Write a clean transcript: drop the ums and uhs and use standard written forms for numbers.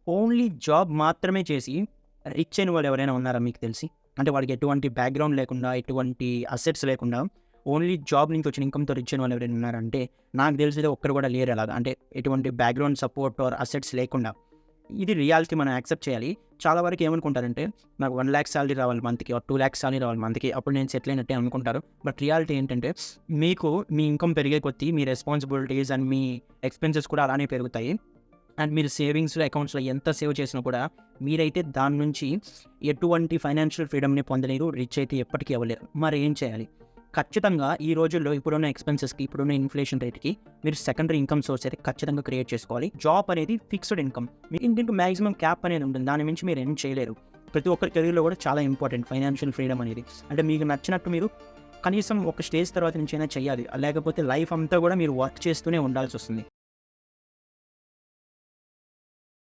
Only job మాత్రమే చేసి rich అయిన వాళ్ళు ఎవరైనా ఉన్నారా మీకు తెలిసి? అంటే వాడికి ఎటువంటి బ్యాక్‌గ్రౌండ్ లేకుండా, ఎటువంటి అసెట్స్ లేకుండా ఓన్లీ జాబ్ నుంచి వచ్చిన ఇన్‌కమ్‌తో రిచ్ అయిన వాళ్ళు ఎవరైనా ఉన్నారంటే నాకు తెలిసి ఒక్కరు కూడా లేరు అలాగా. అంటే ఎటువంటి బ్యాక్‌గ్రౌండ్ సపోర్ట్ ఆర్ అసెట్స్ లేకుండా. ఇది రియాలిటీ మనం యాక్సెప్ట్ చేయాలి. చాలా వరకు ఏమనుకుంటారంటే నాకు 1,00,000 సాలరీ రావాలి మంత్‌కి ఆర్ 2,00,000 సాలరీ రావాలి మంత్‌కి అప్పుడు నేను సెటిల్ అయినట్టే అనుకుంటారు. బట్ రియాలిటీ ఏంటంటే మీకు మీ ఇన్‌కమ్ పెరిగే కొద్దీ మీ రెస్పాన్సిబిలిటీస్ అండ్ మీ ఎక్స్‌పెన్సెస్ కూడా అలానే పెరుగుతాయి. అండ్ మీరు సేవింగ్స్‌లో, అకౌంట్స్‌లో ఎంత సేవ్ చేసినా కూడా మీరైతే దాని నుంచి ఎటువంటి ఫైనాన్షియల్ ఫ్రీడమ్‌ని పొందలేరు. రిచ్ అయితే ఎప్పటికీ అవ్వలేరు. మరి ఏం చేయాలి? ఖచ్చితంగా ఈ రోజుల్లో ఇప్పుడున్న ఎక్స్‌పెన్సెస్‌కి, ఇప్పుడున్న ఇన్‌ఫ్లేషన్ రేట్‌కి మీరు సెకండరీ ఇన్‌కమ్ సోర్స్ అయితే ఖచ్చితంగా క్రియేట్ చేసుకోవాలి. జాబ్ అనేది ఫిక్స్డ్ ఇన్‌కమ్. మీకు దీంట్లో మాక్సిమం క్యాప్ అనేది ఉంటుంది. దాని మించి మీరు ఎర్న్ చేయలేరు. ప్రతి ఒక్కరి కెరీర్‌లో కూడా చాలా ఇంపార్టెంట్ ఫైనాన్షియల్ ఫ్రీడమ్ అనేది. అంటే మీకు నచ్చినట్టు మీరు కనీసం ఒక స్టేజ్ తర్వాత నుంచైనా చేయాలి. లేకపోతే లైఫ్ అంతా కూడా మీరు వర్క్ చేస్తూనే ఉండాల్సొస్తుంది.